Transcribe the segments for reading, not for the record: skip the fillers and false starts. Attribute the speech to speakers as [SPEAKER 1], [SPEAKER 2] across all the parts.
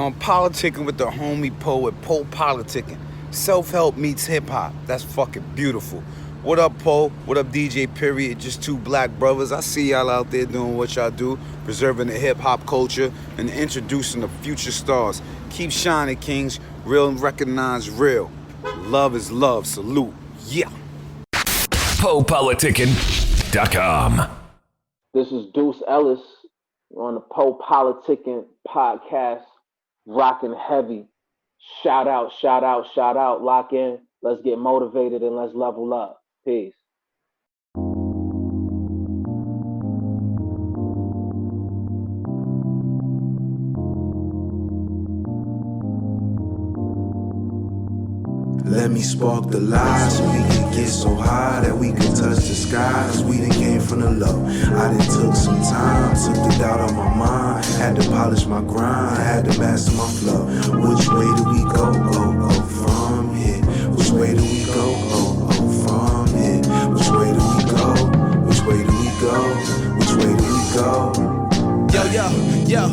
[SPEAKER 1] I'm politicking with the homie poet, PoPolitickin. Self-help meets hip-hop. That's fucking beautiful. What up, Poe? What up, DJ Period? Just two black brothers. I see y'all out there doing what y'all do, preserving the hip-hop culture and introducing the future stars. Keep shining, kings. Real and recognize real. Love is love. Salute. Yeah.
[SPEAKER 2] PoPolitickin.com.
[SPEAKER 3] This is Deuce Ellis on the PoPolitickin podcast, rocking heavy. Shout out, shout out, shout out. Lock in. Let's get motivated and let's level up. Peace.
[SPEAKER 4] Let me spark the light so we can get so high that we can touch the sky. Cause we done came from the low. I done took some time, took the doubt on my mind. Had to polish my grind, had to master my flow. Which way do we go? Oh, oh, from here. Which way do we go? Oh, oh, from here. Which way do we go? Which way do we go? Which way do we go?
[SPEAKER 5] Yo,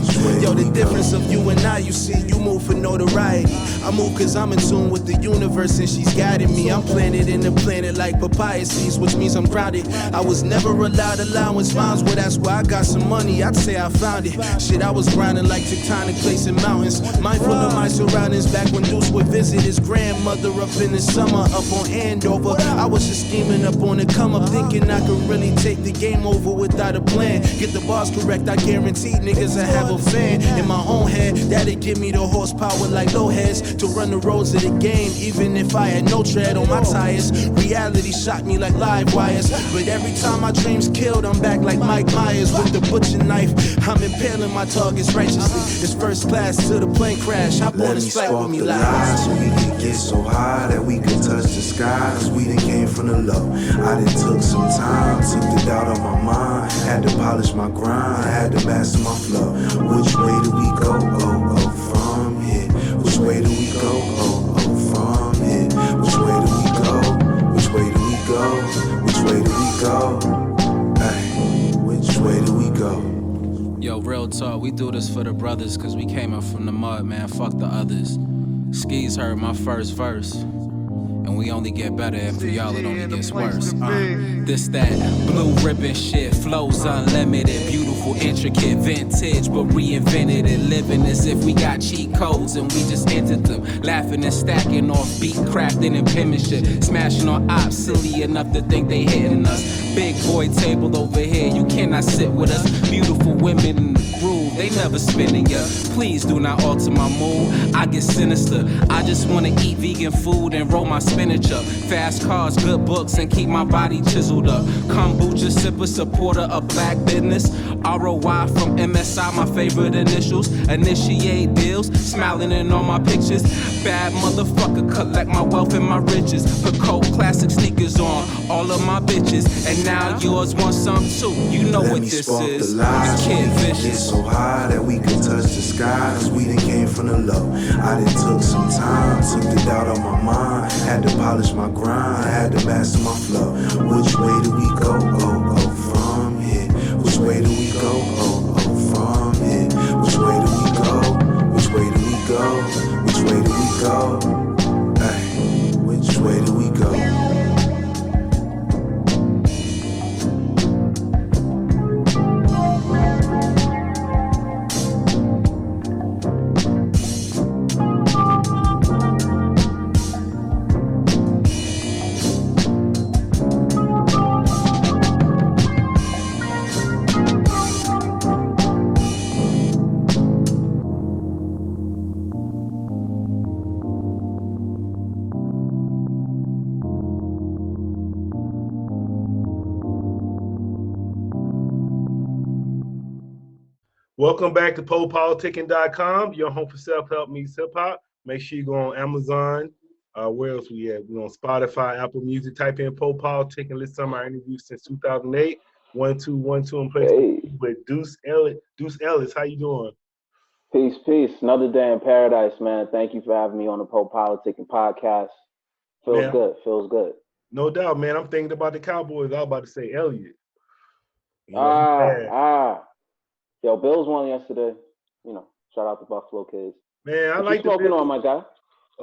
[SPEAKER 5] the difference of you and I, you see, you move for notoriety. I move cause I'm in tune with the universe and she's guiding me. I'm planted in the planet like papaya seeds, which means I'm grounded. I was never allowed allowance miles, well that's why I got some money, I'd say I found it. Shit, I was grinding like tectonic plates and mountains. Mindful of my surroundings back when Deuce would visit his grandmother up in the summer, up on Andover. I was just scheming up on the come up, thinking I could really take the game over without a plan. Get the bars correct, I guarantee niggas I have a fan in my own head that'd give me the horsepower like low heads to run the roads of the game, even if I had no tread on my tires. Reality shocked me like live wires, but every time my dreams killed, I'm back like Mike Myers with the butcher knife. I'm impaling my targets righteously. It's first class to the plane crash. Hop on this flight with me live.
[SPEAKER 4] So we can get so high that we can touch the sky. Cause we done came from the low. I done took some time, took the doubt on my mind. Had to polish my grind, had to master my flow. Which way do we go? Oh, oh, from here. Which way do we go? Oh, oh, from here. Which way do we go? Which way do we go? Which way do we go? Ay, which way do we go?
[SPEAKER 6] Yo, real talk, we do this for the brothers cause we came up from the mud, man, fuck the others. Skis heard my first verse, and we only get better after y'all, it only gets worse. This that blue ribbon shit, flows unlimited, beautiful, intricate, vintage, but reinvented it, living as if we got cheat codes and we just entered them, laughing and stacking off beat, crafting and penmanship, smashing on ops, silly enough to think they hitting us. Big boy table over here, you cannot sit with us. Beautiful women in the groove, they never spinning ya. Please do not alter my mood, I get sinister. I just wanna eat vegan food and roll my spinach up. Fast cars, good books, and keep my body chiseled up. Kombucha sipper, supporter of black business. ROI from MSI, my favorite initials. Initiate deals, smiling in all my pictures. Bad motherfucker, collect my wealth and my riches. Put cold classic sneakers on all of my bitches. And now yours want some too. You know what this is. The Kid Vicious.
[SPEAKER 4] Get so high that we can touch the sky. Cause we done came from the low. I done took some time, took the doubt on my mind. Had to polish my grind, had to master my flow. Which way do we go? Oh, oh, from here. Which way do we go? Oh, oh, from here. Which way do we go? Which way do we go? Which way do we go? Ay, which way do we go?
[SPEAKER 7] Welcome back to PoPolitickin.com, your home for self-help meets hip-hop. Make sure you go on Amazon. Where else we at? We're on Spotify, Apple Music. Type in PoPolitickin. Listen to my interviews since 2008. 1212 in place with Deuce Ellis. Deuce Ellis, how you doing?
[SPEAKER 3] Peace, peace. Another day in paradise, man. Thank you for having me on the PoPolitickin podcast. Feels good. Feels good.
[SPEAKER 7] No doubt, man. I'm thinking about the Cowboys. I was about to say Elliott.
[SPEAKER 3] Yo, Bills won yesterday. You know. Shout out to Buffalo Kids.
[SPEAKER 7] Man, I
[SPEAKER 3] What
[SPEAKER 7] like
[SPEAKER 3] you smoking
[SPEAKER 7] the
[SPEAKER 3] on, my guy?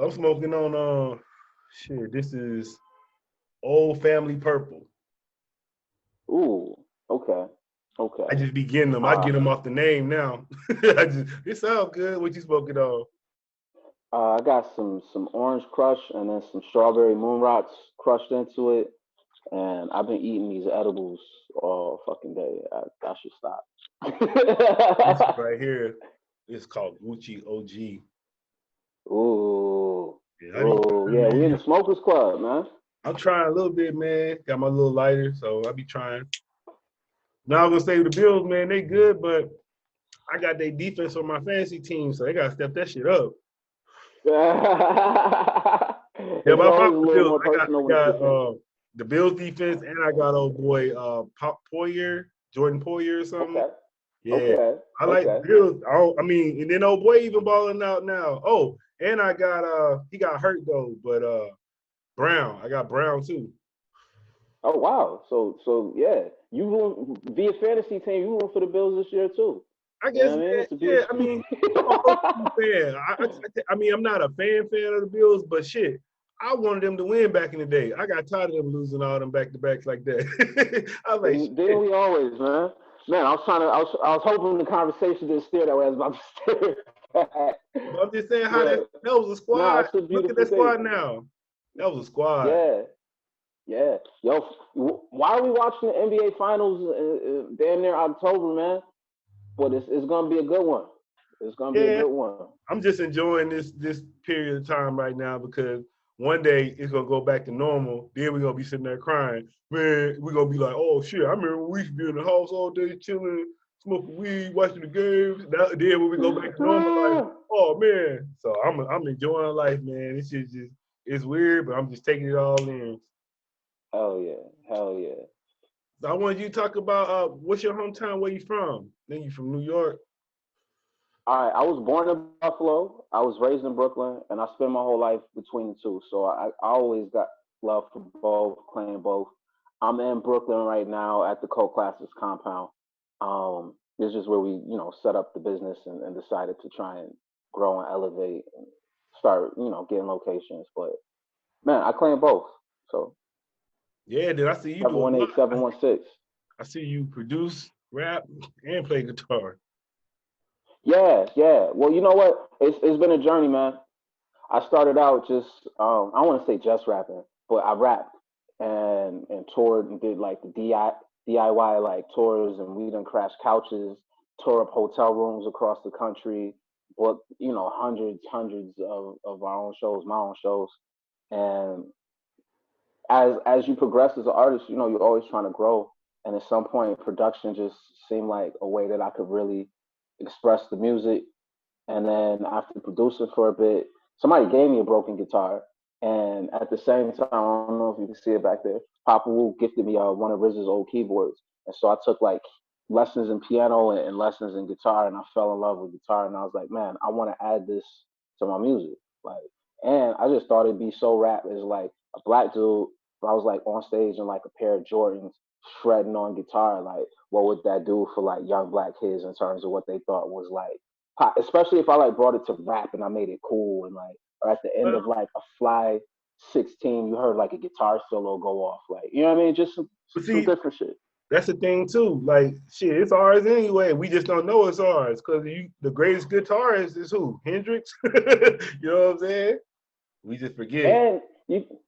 [SPEAKER 7] I'm smoking on shit. This is Old Family Purple.
[SPEAKER 3] Ooh, okay.
[SPEAKER 7] I just be getting them. I get them off the name now. It sounds good. What you smoking on?
[SPEAKER 3] I got some orange crush and then some strawberry moon rocks crushed into it. And I've been eating these edibles all fucking day. I should stop.
[SPEAKER 7] This right here is called Gucci OG.
[SPEAKER 3] Ooh.
[SPEAKER 7] Yeah,
[SPEAKER 3] Ooh, yeah, we in the smokers club, man.
[SPEAKER 7] I'm trying a little bit, man. Got my little lighter, so I be trying. Now I'm gonna say the Bills, man, they good, but I got their defense on my fantasy team, so they gotta step that shit up.
[SPEAKER 3] Yeah,
[SPEAKER 7] but
[SPEAKER 3] always a
[SPEAKER 7] the
[SPEAKER 3] little
[SPEAKER 7] Bills.
[SPEAKER 3] more personal when it's different.
[SPEAKER 7] The Bills defense, and I got old boy Poyer, Jordan Poyer or something.
[SPEAKER 3] Okay.
[SPEAKER 7] Yeah,
[SPEAKER 3] Okay.
[SPEAKER 7] I like the Bills. I mean, and then old boy even balling out now. Oh, and I got he got hurt though, but Brown, I got Brown too.
[SPEAKER 3] Oh wow! So yeah, you will be a fantasy team. You root for the Bills this year too.
[SPEAKER 7] I guess,
[SPEAKER 3] yeah.
[SPEAKER 7] I mean, I'm a fan. I mean, I'm not a fan of the Bills, but shit, I wanted them to win back in the day. I got tired of them losing all them back-to-backs like that. I was like,
[SPEAKER 3] didn't we always, man? Man, I was hoping the conversation didn't steer that way. I was about to steer.
[SPEAKER 7] But I'm just saying how that was a squad.
[SPEAKER 3] Nah, it's a beautiful
[SPEAKER 7] Look at that
[SPEAKER 3] thing.
[SPEAKER 7] squad now. That was a squad.
[SPEAKER 3] Yeah. Yo, why are we watching the NBA Finals damn near October, man? But it's gonna be a good one. It's gonna be a good one.
[SPEAKER 7] I'm just enjoying this period of time right now because one day it's gonna go back to normal. Then we're gonna be sitting there crying. Man, we're gonna be like, oh shit, I remember we used to be in the house all day chilling, smoking weed, watching the games. Then when we go back to normal, like, oh man. So I'm enjoying life, man. This shit it's weird, but I'm just taking it all in.
[SPEAKER 3] Hell yeah.
[SPEAKER 7] So I wanted you to talk about what's your hometown, where you from? Then you from New York.
[SPEAKER 3] All right, I was born in Buffalo. I was raised in Brooklyn, and I spent my whole life between the two. So I always got love for both, claim both. I'm in Brooklyn right now at the Co-Classes compound. This is where we, set up the business and decided to try and grow and elevate and start, getting locations. But man, I claim both. So
[SPEAKER 7] yeah, then I see you
[SPEAKER 3] 718-716.
[SPEAKER 7] I see you produce, rap, and play guitar.
[SPEAKER 3] Yeah. Well, you know what? It's been a journey, man. I started out just I don't want to say just rapping, but I rapped and toured and did like the DIY like tours, and we done crashed couches, tore up hotel rooms across the country, booked hundreds of our own shows, my own shows, and as you progress as an artist, you're always trying to grow, and at some point, production just seemed like a way that I could really express the music. And then after producing for a bit, somebody gave me a broken guitar. And at the same time, I don't know if you can see it back there, Papa Wu gifted me one of RZA's old keyboards. And so I took like lessons in piano and lessons in guitar, and I fell in love with guitar. And I was like, man, I want to add this to my music. And I just thought it'd be so rap as like a black dude. If I was like on stage in like a pair of Jordans shredding on guitar, like what would that do for like young black kids in terms of what they thought was like, especially if I like brought it to rap and I made it cool, and like, or at the end of like a Fly 16, you heard like a guitar solo go off, like, you know what I mean? Just some different shit.
[SPEAKER 7] That's the thing too. Like shit, it's ours anyway. We just don't know it's ours because the greatest guitarist is who? Hendrix. You know what I'm saying? We just forget.
[SPEAKER 3] And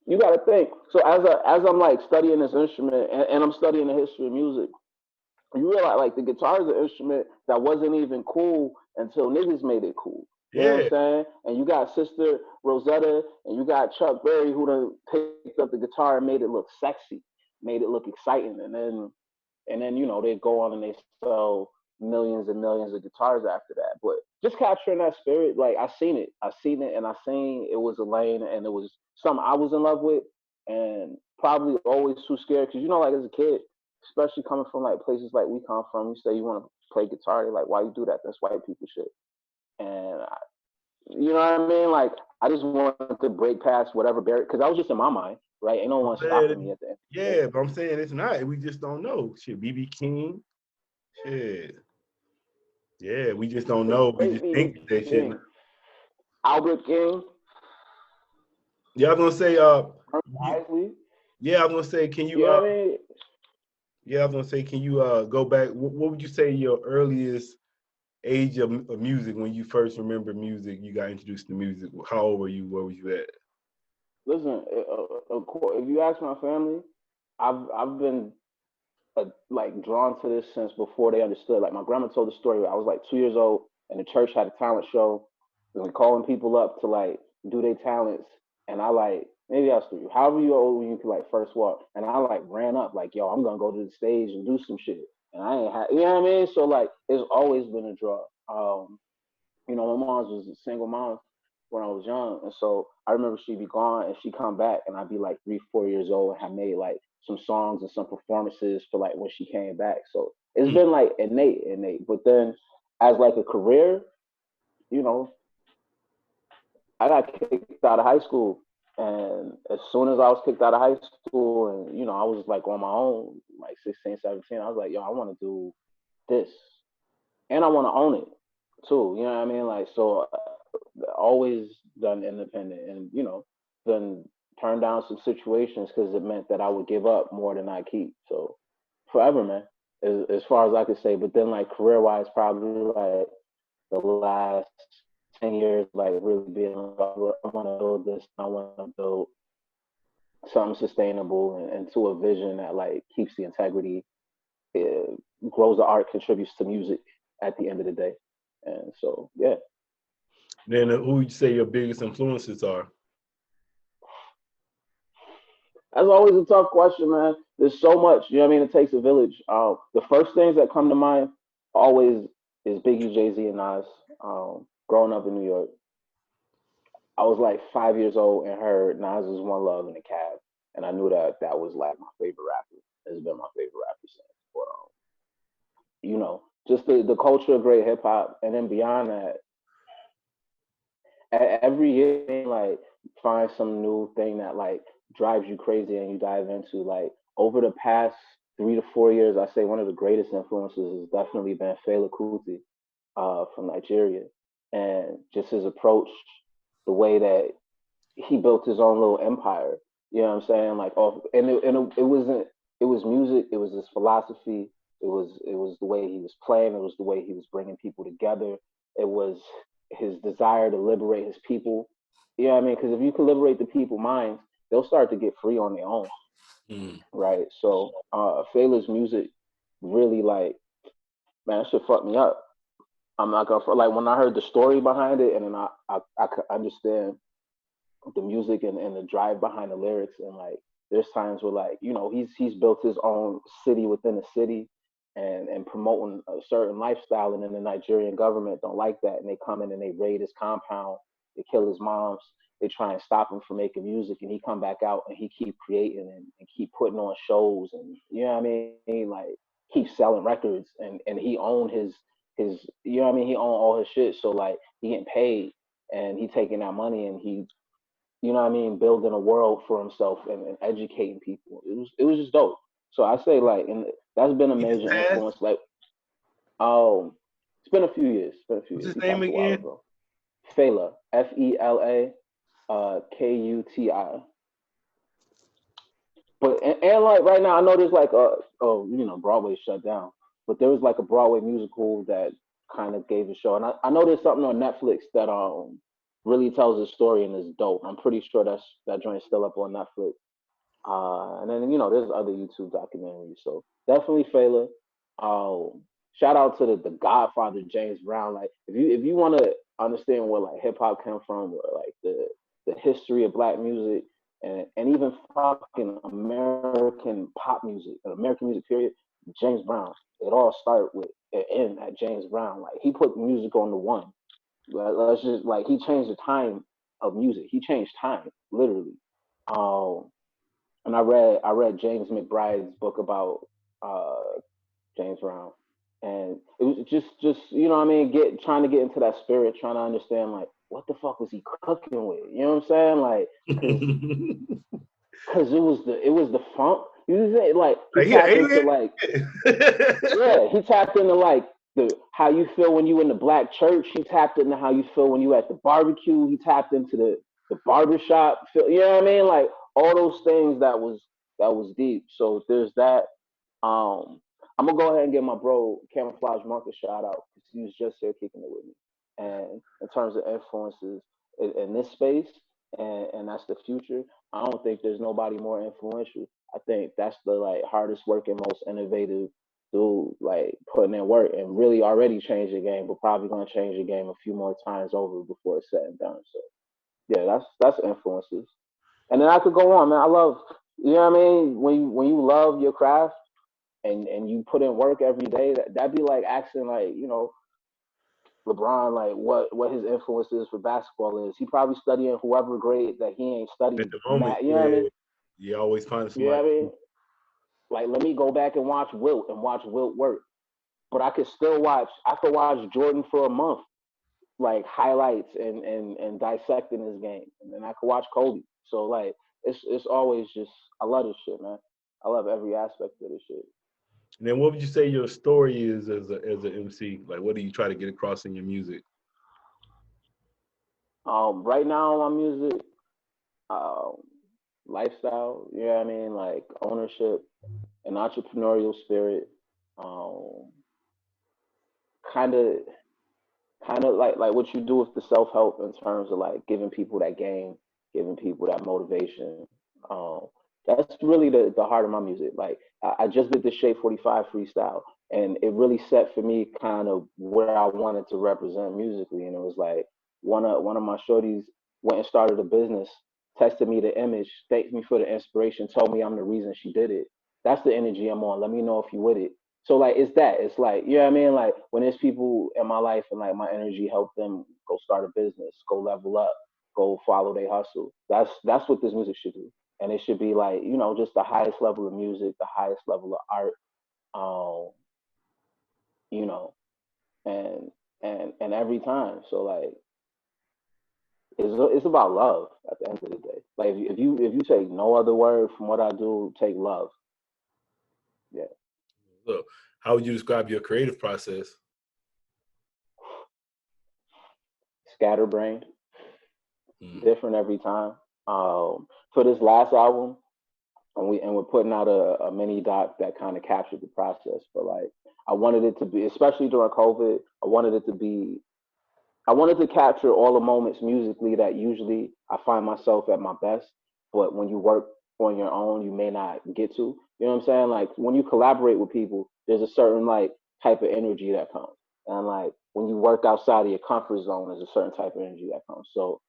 [SPEAKER 3] you got to think. So as I'm like studying this instrument and I'm studying the history of music, you realize like the guitar is an instrument that wasn't even cool until niggas made it cool. You know what I'm saying? And you got Sister Rosetta and you got Chuck Berry who done picked up the guitar and made it look sexy, made it look exciting, and then they go on and they sell millions and millions of guitars after that. But just capturing that spirit, like I seen it and I seen it was a lane and it was something I was in love with, and probably always too scared because like as a kid, especially coming from like places like we come from, you say you want to play guitar, they're like, why you do that? That's white people shit. And you know what I mean? Like I just wanted to break past whatever barrier because I was just in my mind, right? Ain't no one stopping me at the end.
[SPEAKER 7] Yeah, but I'm saying it's not. We just don't know. Shit, BB King. Shit. Yeah, we just don't know. We just think that shit.
[SPEAKER 3] Albert King.
[SPEAKER 7] Yeah, I was gonna say,
[SPEAKER 3] Isley.
[SPEAKER 7] yeah, I was gonna say, can you,
[SPEAKER 3] You know what I mean?
[SPEAKER 7] yeah, I was gonna say, can you go back? What would you say your earliest age of music when you first remember music? You got introduced to music. How old were you? Where were you at?
[SPEAKER 3] Listen, if you ask my family, I've been like drawn to this since before they understood. Like my grandma told the story. I was like 2 years old, and the church had a talent show, and we calling people up to like do their talents. And I like maybe I was 3, however you old when you could like first walk, and I like ran up like, yo, I'm gonna go to the stage and do some shit. And I ain't had, you know what I mean? So like, it's always been a draw. You know, my mom was a single mom when I was young, and so I remember she'd be gone and she'd come back, and I'd be like 3, 4 years old, and had made like some songs and some performances for like when she came back. So it's been like innate. But then, as like a career, you know, I got kicked out of high school, and as soon as I was kicked out of high school, and you know, I was like on my own, like 16, 17. I was like, yo, I want to do this, and I want to own it too. You know what I mean? Like, so always done independent, and you know, then turned down some situations because it meant that I would give up more than I keep. So forever, man, as far as I could say. But then, like career wise, probably like the last 10 years, like really being like, I want to build this, I want to build something sustainable and to a vision that like keeps the integrity, grows the art, contributes to music at the end of the day. And so, yeah.
[SPEAKER 7] Then who would you say your biggest influences are?
[SPEAKER 3] That's always a tough question, man. There's so much, you know what I mean? It takes a village. The first things that come to mind always is Biggie, Jay-Z, and Nas. Growing up in New York, I was like 5 years old and heard Nas's One Love in the cab, and I knew that that was like my favorite rapper. It's been my favorite rapper since. But, you know, just the culture of great hip hop, and then beyond that, every year, like find some new thing that like drives you crazy and you dive into. Like over the past 3 to 4 years, I say one of the greatest influences has definitely been Fela Kuti from Nigeria, and just his approach, the way that he built his own little empire. You know what I'm saying? Like, it wasn't. It was music. It was his philosophy. It was the way he was playing. It was the way he was bringing people together. It was his desire to liberate his people. You know what I mean? Because if you can liberate the people's minds, they'll start to get free on their own. Right. So Fela's music really like, man, that shit fucked me up. I'm not gonna like when I heard the story behind it, and then I could understand the music and the drive behind the lyrics, and like there's times where like, you know, he's built his own city within a city, and promoting a certain lifestyle, and then the Nigerian government don't like that, and they come in and they raid his compound, they kill his moms, they try and stop him from making music, and he come back out and he keep creating and keep putting on shows, and you know what I mean, like keep selling records, and he owned his, you know what I mean, he owned all his shit, so like he getting paid, and he taking that money, and he, you know what I mean, building a world for himself, and educating people. It was just dope. So I say like, and that's been a major influence. Like, it's been a few years.
[SPEAKER 7] What's his name again?
[SPEAKER 3] Fela, Fela, Kuti. But and like right now, I know there's like you know, Broadway shut down, but there was like a Broadway musical that kind of gave a show, and I know there's something on Netflix that really tells a story and is dope. I'm pretty sure that joint's still up on Netflix. And then, you know, there's other YouTube documentaries. So definitely Fela. Shout out to the Godfather James Brown. Like if you want to understand where like hip hop came from, or like the history of black music, and even fucking American pop music, American music period, James Brown. It all started with it end at James Brown. Like he put music on the one. Let's just like he changed the time of music. He changed time, literally. And I read James McBride's book about James Brown, and it was just you know what I mean, trying to get into that spirit, trying to understand like what the fuck was he cooking with, you know what I'm saying, like because it was the funk. You say like he tapped into like yeah, he tapped into like the how you feel when you in the black church. He tapped into how you feel when you at the barbecue. He tapped into the barbershop. You know what I mean? Like all those things that was deep. So there's that. Um, I'm gonna go ahead and give my bro Camouflage Monk a shout out because he was just here kicking it with me. And in terms of influences in this space, and that's the future. I don't think there's nobody more influential. I think that's the like hardest working, most innovative dude, like putting in work and really already changed the game, but probably gonna change the game a few more times over before it's said and done. So yeah, that's influences. And then I could go on, man. I love, you know what I mean? When you love your craft and you put in work every day, that'd be like asking like, you know, LeBron, like what his influence is for basketball is. He probably studying whoever grade that he ain't
[SPEAKER 7] At
[SPEAKER 3] studied
[SPEAKER 7] the moment,
[SPEAKER 3] math. You know what I
[SPEAKER 7] yeah,
[SPEAKER 3] mean?
[SPEAKER 7] you always find
[SPEAKER 3] You know
[SPEAKER 7] somebody.
[SPEAKER 3] what I mean? Like let me go back and watch Wilt work. But I could watch Jordan for a month, like highlights and dissecting his game. And then I could watch Kobe. So like it's always just I love this shit, man. I love every aspect of this shit.
[SPEAKER 7] And then what would you say your story is as an MC? Like, what do you try to get across in your music?
[SPEAKER 3] Right now my music, um, lifestyle, you know what I mean? Like ownership, an entrepreneurial spirit, um, kind of kind of like what you do with the self help in terms of like giving people that game, giving people that motivation. Um, that's really the heart of my music. Like I just did the Shape 45 freestyle, and it really set for me kind of where I wanted to represent musically. And it was like one of my shorties went and started a business, texted me the image, thanked me for the inspiration, told me I'm the reason she did it. That's the energy I'm on. Let me know if you with it. So like it's that. It's like, you know what I mean? Like when there's people in my life and like my energy help them go start a business, go level up, go follow their hustle. That's what this music should do. And it should be like, you know, just the highest level of music, the highest level of art. Um, you know, and and every time. So like it's about love at the end of the day. Like if you take no other word from what I do, take love. Yeah.
[SPEAKER 7] So, how would you describe your creative process?
[SPEAKER 3] Scatterbrained,
[SPEAKER 7] Mm.
[SPEAKER 3] different every time. For this last album, and we're putting out a mini doc that kind of captured the process. But like, I wanted it to be, especially during COVID, I wanted to capture all the moments musically that usually I find myself at my best, but when you work on your own, you may not get to. You know what I'm saying? Like when you collaborate with people, there's a certain like type of energy that comes, and like when you work outside of your comfort zone, there's a certain type of energy that comes. So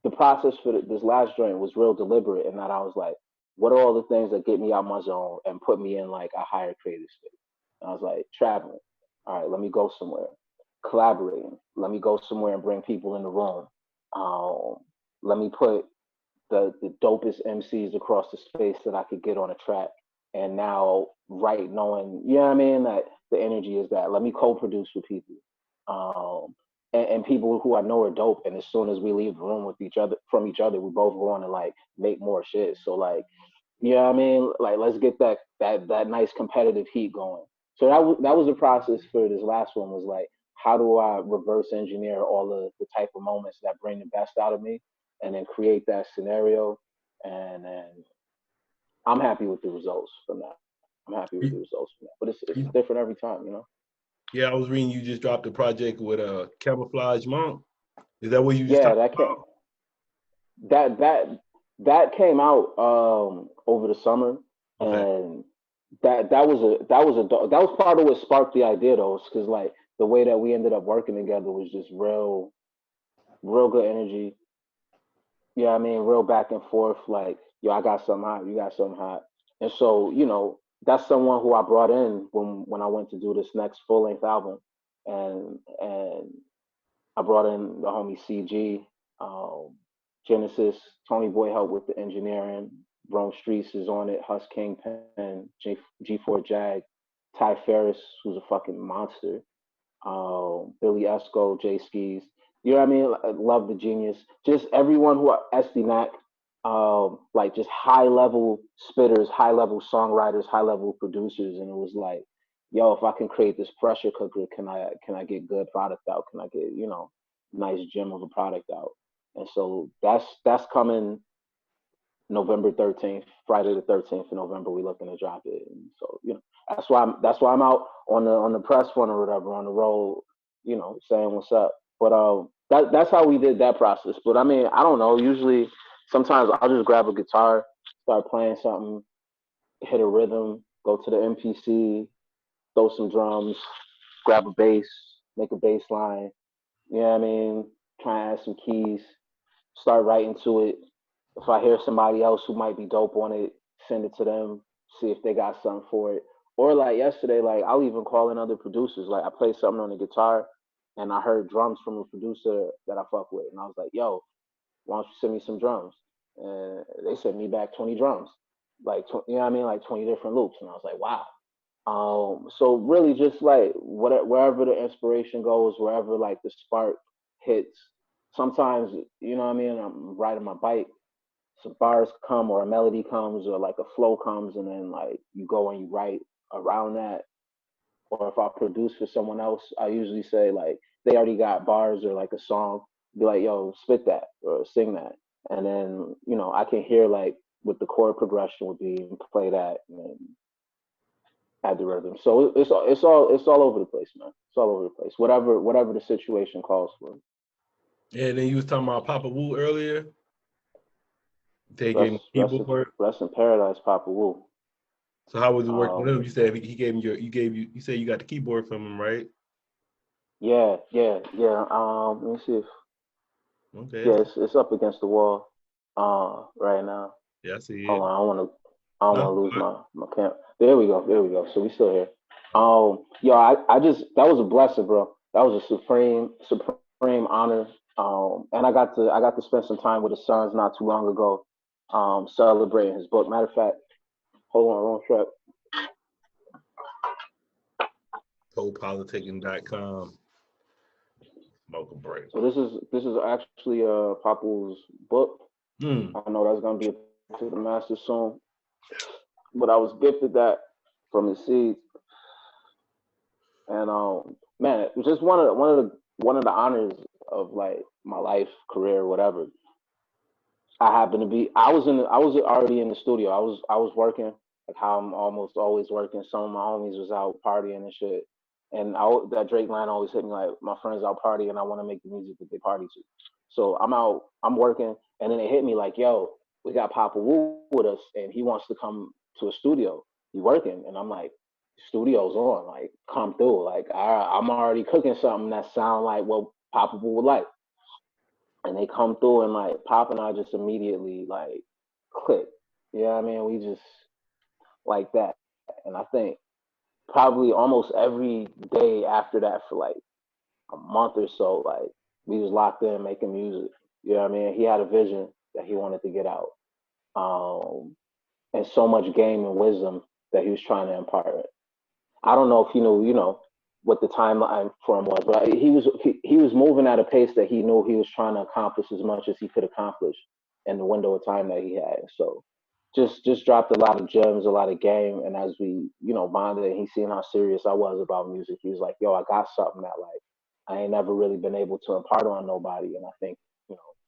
[SPEAKER 3] the process for this last joint was real deliberate in that I was like, what are all the things that get me out my zone and put me in like a higher creative state? And I was like, traveling. All right, let me go somewhere. Collaborating. Let me go somewhere and bring people in the room. Um, Let me put the dopest MCs across the space that I could get on a track. And now, right, knowing, you know what I mean, that the energy is that. Let me co-produce with people, and people who I know are dope. And as soon as we leave the room with each other, from each other, we both go on to like make more shit. So like, you know what I mean, like let's get that nice competitive heat going. So that was the process for this last one. Was like, how do I reverse engineer all the type of moments that bring the best out of me, and then create that scenario, and then I'm happy with the results from that. I'm happy with the results from that. But it's different every time, you know.
[SPEAKER 7] Yeah, I was reading you just dropped a project with a Camouflage Monk. Is that what you just
[SPEAKER 3] Yeah,
[SPEAKER 7] talked about?
[SPEAKER 3] that that that came out over the summer,
[SPEAKER 7] Okay.
[SPEAKER 3] and that was part of what sparked the idea though, because like the way that we ended up working together was just real good energy. Yeah, I mean, real back and forth. Like, yo, I got something hot, you got something hot, and so you know that's someone who I brought in when I went to do this next full length album, and I brought in the homie CG, um, Genesis, Tony Boy helped with the engineering, Rome Streets is on it, Hus Kingpin, G4 Jag, Ty Ferris, who's a fucking monster, Billy Esco, Jay Skis. You know what I mean? I love the genius. Just everyone who are SD Mac, like just high level spitters, high level songwriters, high level producers, and it was like yo, if I can create this pressure cooker, can I get good product out? Can I get, nice gem of a product out? And so that's coming November 13th, Friday the 13th of November. We looking to drop it. And so, that's why I'm out on the press run or whatever, on the road, saying what's up. But that's how we did that process. But I mean, I don't know. Usually, sometimes I'll just grab a guitar, start playing something, hit a rhythm, go to the MPC, throw some drums, grab a bass, make a bass line. You know what I mean? Try and add some keys, start writing to it. If I hear somebody else who might be dope on it, send it to them, see if they got something for it. Or like yesterday, like I'll even call in other producers. Like I played something on the guitar and I heard drums from a producer that I fuck with. And I was like, yo, why don't you send me some drums? And they sent me back 20 drums. Like, you know what I mean? Like 20 different loops. And I was like, wow. So really just like wherever the inspiration goes, wherever like the spark hits, sometimes, you know what I mean? I'm riding my bike, some bars come or a melody comes or like a flow comes, and then like you go and you write around that. Or if I produce for someone else, I usually say like they already got bars or like a song, be like, yo, spit that or sing that. And then, I can hear like what the chord progression would be and play that and then add the rhythm. So it's all over the place, man. It's all over the place. Whatever the situation calls for.
[SPEAKER 7] Yeah, and then you was talking about Papa Wu earlier. They gave
[SPEAKER 3] Rest,
[SPEAKER 7] him keyboard work.
[SPEAKER 3] rest in paradise, Papa Wu.
[SPEAKER 7] So how was it working with him? You said he gave you said you got the keyboard from him, right?
[SPEAKER 3] Yeah. Let me see if
[SPEAKER 7] Okay.
[SPEAKER 3] yeah, it's up against the wall, right now.
[SPEAKER 7] Yeah, I see
[SPEAKER 3] Hold
[SPEAKER 7] it.
[SPEAKER 3] on, I don't
[SPEAKER 7] No,
[SPEAKER 3] wanna lose my camp. There we go. So we still here. Yo, I just that was a blessing, bro. That was a supreme honor. And I got to spend some time with his sons not too long ago, celebrating his book. Matter of fact, hold on, wrong track.
[SPEAKER 7] PoPolitickin.com. Smoke a break.
[SPEAKER 3] So this is actually Papa's book. I know that's gonna be to the master soon, but I was gifted that from his seeds, and man, it was just one of the honors of like my life, career, whatever. I happened to be. I was already in the studio. I was working like how I'm almost always working. Some of my homies was out partying and shit. And that Drake line always hit me like my friends out partying and I want to make the music that they party to. So I'm out, I'm working, and then it hit me like, yo, we got Papa Wu with us, and he wants to come to a studio. He working, and I'm like, studio's on, like come through. Like I'm already cooking something that sound like what Papa Wu would like, and they come through and like Pop and I just immediately like click. You know what I mean? We just like that. And I think probably almost every day after that for like a month or so, like we was locked in making music. You know what I mean? He had a vision that he wanted to get out. And so much game and wisdom that he was trying to impart. I don't know if he knew, what the timeline for him was, but he was moving at a pace that he knew he was trying to accomplish as much as he could accomplish in the window of time that he had. So just dropped a lot of gems, a lot of game, and as we bonded, and he seen how serious I was about music, he was like, "Yo, I got something that like I ain't never really been able to impart on nobody, and I think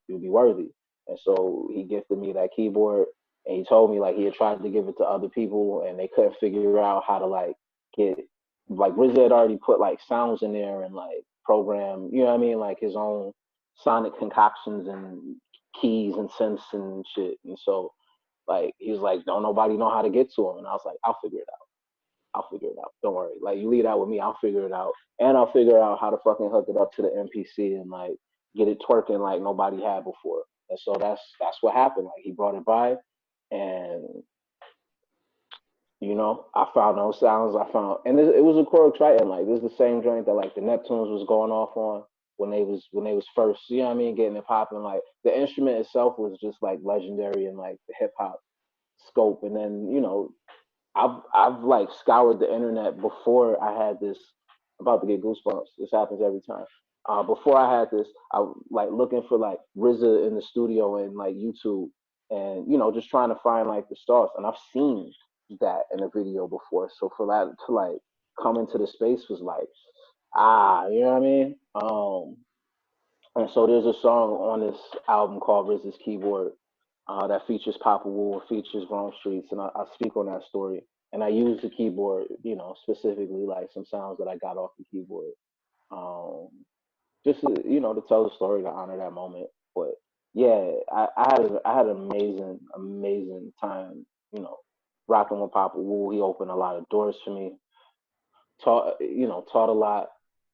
[SPEAKER 3] you'll be worthy." And so he gifted me that keyboard, and he told me like he had tried to give it to other people, and they couldn't figure out how to like get like RZA had already put like sounds in there and like program, you know what I mean, like his own sonic concoctions and keys and synths and shit. And so like he was like, don't nobody know how to get to him. And I was like, I'll figure it out. I'll figure it out. Don't worry. Like you leave that with me, I'll figure it out. And I'll figure out how to fucking hook it up to the MPC and like get it twerking like nobody had before. And so that's what happened. Like he brought it by and I found those sounds. And it was a Korg Triton. Like this is the same joint that like the Neptunes was going off on when they was first, you know what I mean, getting it popping. Like the instrument itself was just like legendary in like the hip hop scope. And then I've like scoured the internet before I had this. I'm about to get goosebumps. This happens every time. Before I had this, I like looking for like RZA in the studio and like YouTube, and just trying to find like the stars. And I've seen that in a video before. So for that to like coming to the space was like, you know what I mean? And so there's a song on this album called Riz's Keyboard that features Papa Wu and features Rome Streets, and I speak on that story. And I use the keyboard, specifically like some sounds that I got off the keyboard, just to tell the story to honor that moment. But yeah, I had an amazing time, rocking with Papa Wu. He opened a lot of doors for me, taught a lot.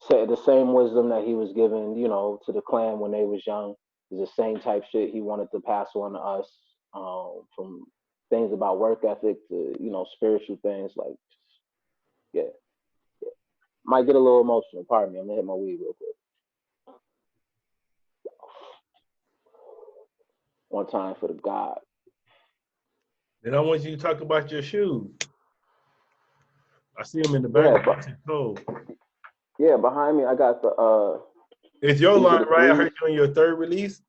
[SPEAKER 3] The same wisdom that he was given, to the clan when they was young is the same type shit he wanted to pass on to us, from things about work ethic to, spiritual things. Like, yeah. Might get a little emotional. Pardon me. I'm gonna hit my weed real quick. One time for the God.
[SPEAKER 7] Then I want you to talk about your shoes. I see them in the back.
[SPEAKER 3] Yeah, behind me I got the
[SPEAKER 7] It's your line, right? I heard you on your third release.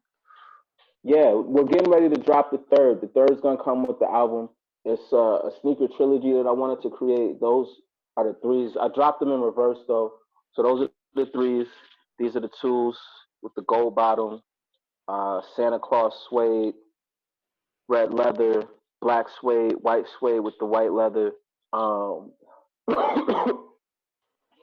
[SPEAKER 3] Yeah, we're getting ready to drop the third. The third's gonna come with the album. It's a sneaker trilogy that I wanted to create. Those are the threes. I dropped them in reverse though. So those are the threes. These are the twos with the gold bottom, Santa Claus suede, red leather, black suede, white suede with the white leather. Um,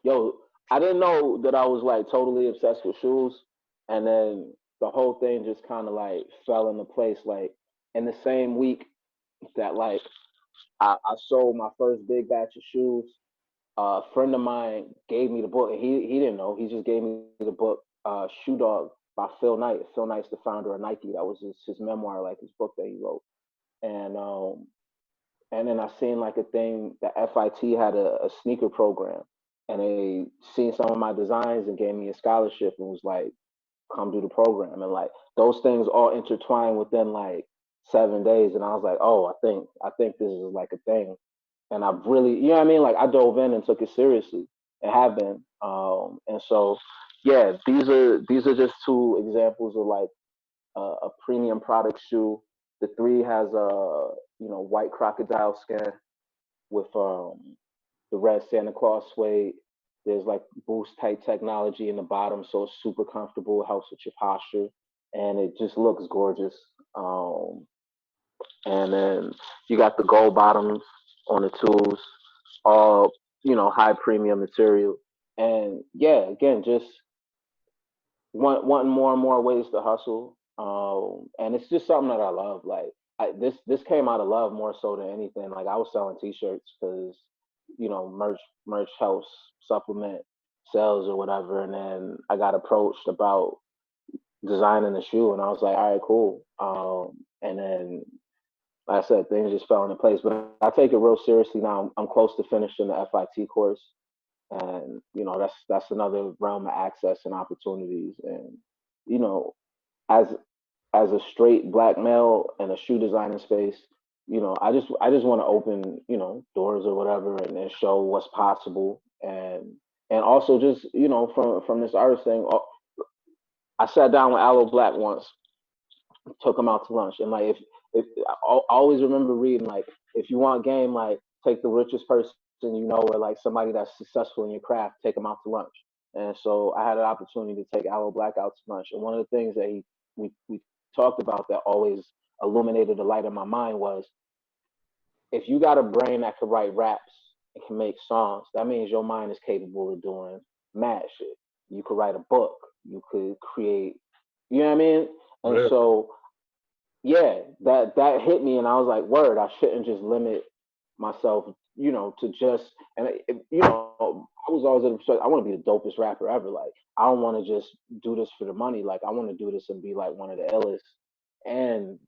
[SPEAKER 3] Yo, I didn't know that I was like totally obsessed with shoes, and then the whole thing just kind of like fell into place. Like in the same week that like I sold my first big batch of shoes, a friend of mine gave me the book. And he didn't know. He just gave me the book, Shoe Dog by Phil Knight. Phil Knight's the founder of Nike. That was his memoir, like his book that he wrote. And then I seen like a thing that FIT had a sneaker program, and they seen some of my designs and gave me a scholarship and was like, come do the program. And like those things all intertwined within like 7 days. And I was like, oh, I think this is like a thing. And I've really, you know what I mean? Like I dove in and took it seriously and have been. And so, yeah, these are just two examples of like a premium product shoe. The three has a white crocodile skin with the red Santa Claus suede. There's like boost type technology in the bottom, so it's super comfortable. It helps with your posture, and it just looks gorgeous. And then you got the gold bottoms on the tools, all high premium material. And yeah, again, just wanting more and more ways to hustle. And it's just something that I love. Like this came out of love more so than anything. Like I was selling T-shirts because merch helps supplement sales or whatever. And then I got approached about designing the shoe, and I was like, all right, cool. And then, like I said, things just fell into place. But I take it real seriously now. I'm close to finishing the FIT course, and that's another realm of access and opportunities. And as a straight black male in a shoe designing space, I just want to open doors or whatever, and then show what's possible, and also just from this artist thing. I sat down with Aloe Black once, took him out to lunch, and like if I always remember reading, like, if you want game, like take the richest person or like somebody that's successful in your craft, take them out to lunch. And so I had an opportunity to take Aloe Black out to lunch, and one of the things that we talked about that always illuminated the light in my mind was, if you got a brain that could write raps and can make songs, that means your mind is capable of doing mad shit. You could write a book, you could create, you know what I mean? And so yeah, that hit me, and I was like, word, I shouldn't just limit myself, to just, and I was always I want to be the dopest rapper ever. Like, I don't want to just do this for the money. Like, I want to do this and be like one of the illest, and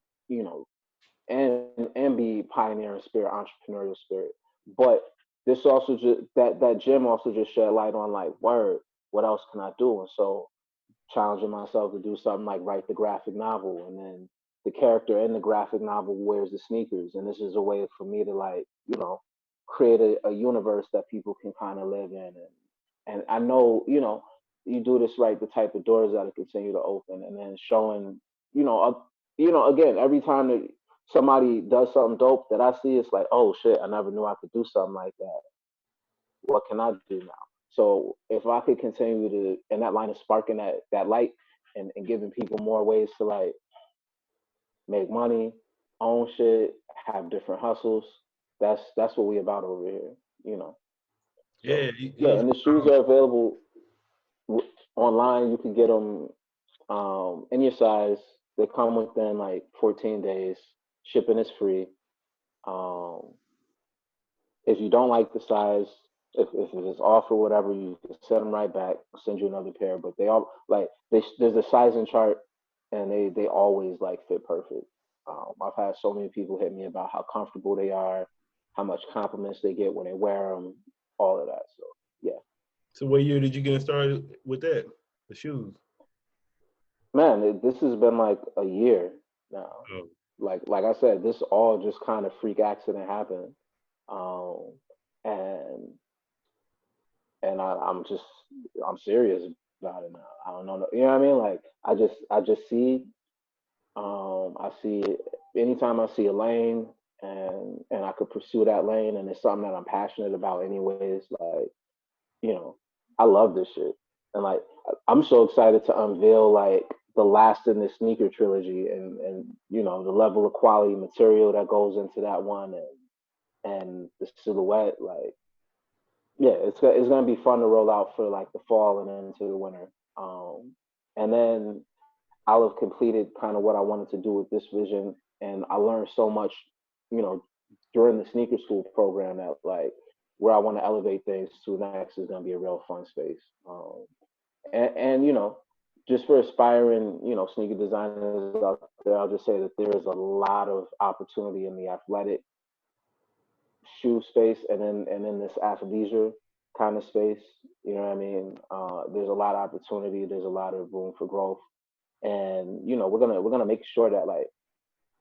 [SPEAKER 3] and be pioneering spirit, entrepreneurial spirit. But this also just that gym also just shed light on like, word, what else can I do? And so challenging myself to do something like write the graphic novel, and then the character in the graphic novel wears the sneakers, and this is a way for me to like create a universe that people can kind of live in. And I know you do this right, the type of doors that'll continue to open, and then showing again, every time that somebody does something dope that I see, it's like, oh shit, I never knew I could do something like that. what can I do now? So if I could continue to, and that line is sparking that light and giving people more ways to like make money, own shit, have different hustles. That's what we about over here, you know. So
[SPEAKER 7] Yeah,
[SPEAKER 3] yeah, and the shoes are available online. You can get them in your size. They come within like 14 days. Shipping is free. Um, if you don't like the size, if it is off or whatever, you can send them right back. Send you another pair. But they all like there's a sizing chart, and they always like fit perfect. I've had so many people hit me about how comfortable they are, how much compliments they get when they wear them, all of that. So yeah.
[SPEAKER 7] So what year did you get started with that? The shoes?
[SPEAKER 3] Man, this has been like a year now.
[SPEAKER 7] Oh.
[SPEAKER 3] Like I said, this all just kind of freak accident happened, um, and I'm serious about it now. I don't know, you know what I mean? Like I just see, I see anytime I see a lane and I could pursue that lane and it's something that I'm passionate about anyways. Like you know, I love this shit. And like I'm so excited to unveil like the last in the sneaker trilogy and you know, the level of quality material that goes into that one and the silhouette, like yeah, it's gonna be fun to roll out for like the fall and into the winter. And then I'll have completed kind of what I wanted to do with this vision and I learned so much, you know, during the sneaker school program that like where I want to elevate things to next is going to be a real fun space. And you know, just for aspiring, you know, sneaker designers out there, I'll just say that there is a lot of opportunity in the athletic shoe space and in this athleisure kind of space. You know what I mean? There's a lot of opportunity. There's a lot of room for growth, and you know, we're gonna make sure that like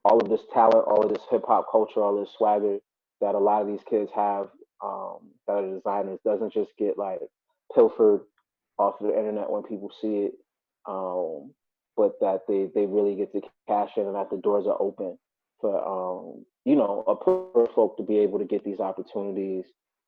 [SPEAKER 3] all of this talent, all of this hip hop culture, all this swagger that a lot of these kids have that are designers doesn't just get like pilfered off of the internet when people see it, um, but that they really get to cash in and that the doors are open for you know a poor folk to be able to get these opportunities.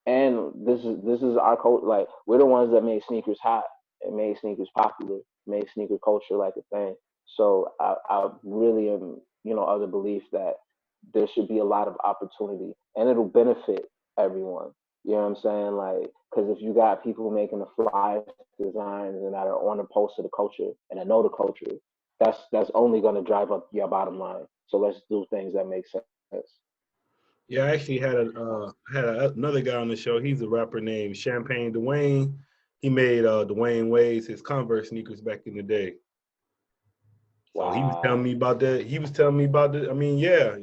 [SPEAKER 3] And this is our code. Like we're the ones that made sneakers hot and made sneakers popular, made sneaker culture like a thing. So I really am, you know, of the belief that there should be a lot of opportunity and it'll benefit everyone. You know what I'm saying? Like, because if you got people making the fly designs and that are on the pulse of the culture and that know the culture, that's only going to drive up your bottom line. So let's do things that make sense.
[SPEAKER 7] Yeah, I actually had another guy on the show. He's a rapper named Champagne Dwayne. He made Dwayne Wade's his Converse sneakers back in the day. So he was telling
[SPEAKER 3] Wow.
[SPEAKER 7] me about that. He was telling me about the. I mean, yeah,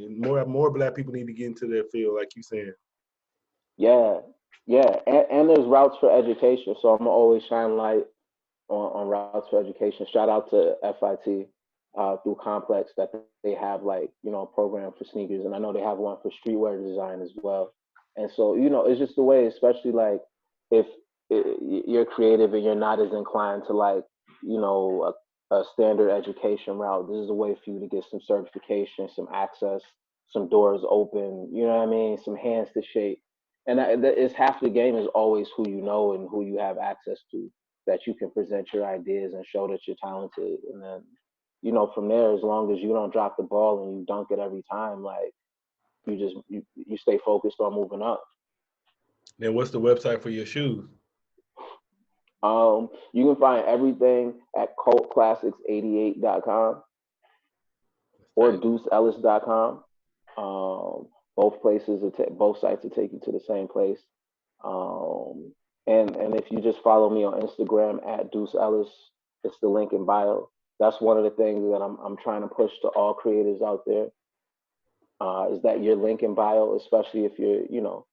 [SPEAKER 7] more black people need to get into that field, like you saying.
[SPEAKER 3] Yeah. Yeah. And there's routes for education. So I'm gonna always shine light on routes for education. Shout out to FIT through Complex that they have like you know a program for sneakers, and I know they have one for streetwear design as well. And so you know it's just the way, especially like if you're creative and you're not as inclined to like you know a standard education route, this is a way for you to get some certification, some access, some doors open. You know what I mean? Some hands to shake. And it's half the game is always who you know and who you have access to that you can present your ideas and show that you're talented. And then, you know, from there, as long as you don't drop the ball and you dunk it every time, like you stay focused on moving up.
[SPEAKER 7] Then what's the website for your shoes?
[SPEAKER 3] You can find everything at cultclassics88.com or deuceellis.com. Both places, both sites will take you to the same place. Um, and if you just follow me on Instagram at Deuce Ellis, it's the link in bio. That's one of the things that I'm trying to push to all creators out there. Is that your link in bio, especially if you're you know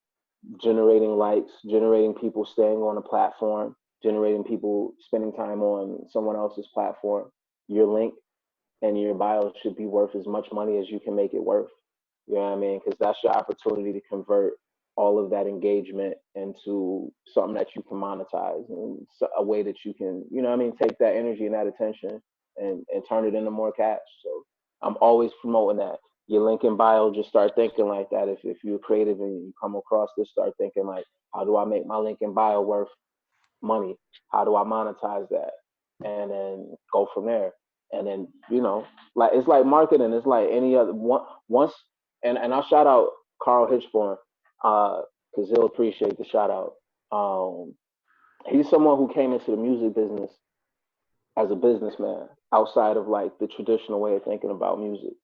[SPEAKER 3] generating likes, generating people staying on a platform, generating people spending time on someone else's platform. Your link and your bio should be worth as much money as you can make it worth. You know what I mean? Because that's your opportunity to convert all of that engagement into something that you can monetize and a way that you can, you know what I mean, take that energy and that attention and turn it into more cash. So I'm always promoting that. Your link in bio, just start thinking like that. If you're creative and you come across this, start thinking like, How do I make my link in bio worth money? How do I monetize that? And then go from there. And then, like it's like marketing. It's like any other once. And I'll shout out Carl Hitchborn, because he'll appreciate the shout out. He's someone who came into the music business as a businessman outside of like the traditional way of thinking about music.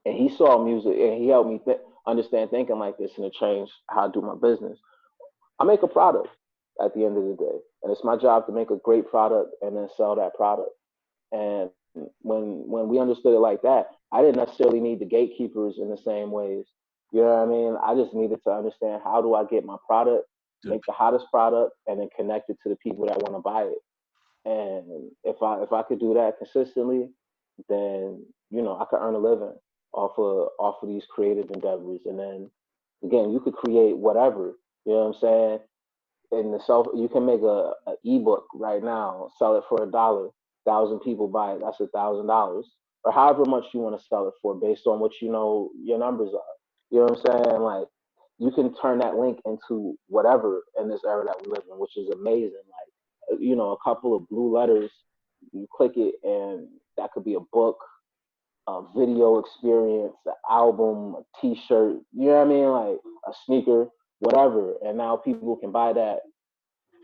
[SPEAKER 3] And he saw music and he helped me understand thinking like this, and it changed how I do my business. I make a product at the end of the day, and it's my job to make a great product and then sell that product. And when we understood it like that, I didn't necessarily need the gatekeepers in the same ways. You know what I mean? I just needed to understand, how do I get my product, make the hottest product, and then connect it to the people that want to buy it. And if I could do that consistently, then I could earn a living off of these creative endeavors. And then again, you could create whatever. You know what I'm saying? In the you can make a ebook right now, sell it for $1. 1,000 people buy it, that's $1,000, or however much you want to sell it for, based on what your numbers are. You know what I'm saying? Like, you can turn that link into whatever in this era that we live in, which is amazing. Like, a couple of blue letters, you click it, and that could be a book, a video experience, an album, a T-shirt. You know what I mean? Like a sneaker, whatever. And now people can buy that,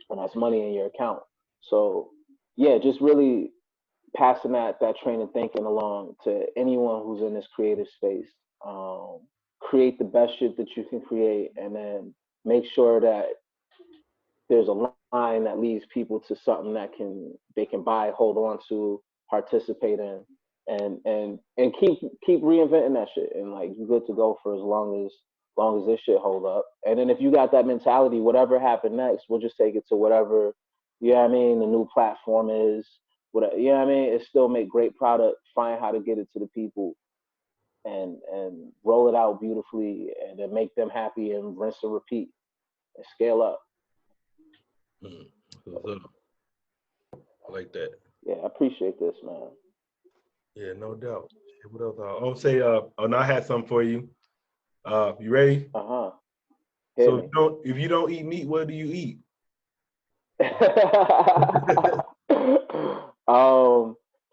[SPEAKER 3] and that's money in your account. So yeah, just really passing that train of thinking along to anyone who's in this creative space. Create the best shit that you can create, and then make sure that there's a line that leads people to something that they can buy, hold on to, participate in, and keep reinventing that shit, and like you're good to go for as long as this shit hold up. And then if you got that mentality, whatever happened next, we'll just take it to whatever, you know what I mean, the new platform is. Whatever, you know what I mean? It still make great product, find how to get it to the people, and roll it out beautifully, and then make them happy, and rinse and repeat, and scale up.
[SPEAKER 7] I like that.
[SPEAKER 3] Yeah, I appreciate this, man.
[SPEAKER 7] Yeah, no doubt. What else? I'll say, and I had something for you. You ready?
[SPEAKER 3] Uh-huh.
[SPEAKER 7] So if you don't eat meat, what do you eat?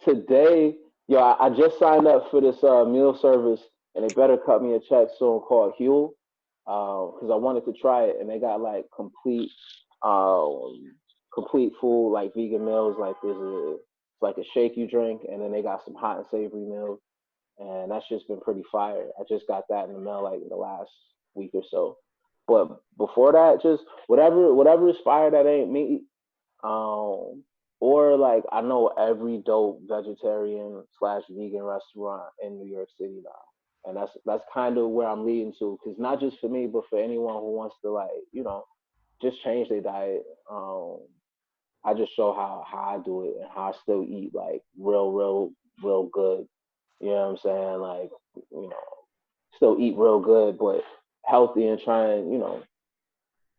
[SPEAKER 3] Today, I just signed up for this meal service, and they better cut me a check soon, called Huel, because I wanted to try it, and they got like complete food, like vegan meals. Like it's like a shake you drink, and then they got some hot and savory meals, and that's just been pretty fire. I just got that in the mail like in the last week or so. But before that, just whatever is fire that ain't meat. Or like, I know every dope vegetarian / vegan restaurant in New York City now, and that's kind of where I'm leading to, because not just for me, but for anyone who wants to, like, just change their diet. I just show how I do it, and how I still eat like real good. You know what I'm saying? Like, still eat real good, but healthy, and try and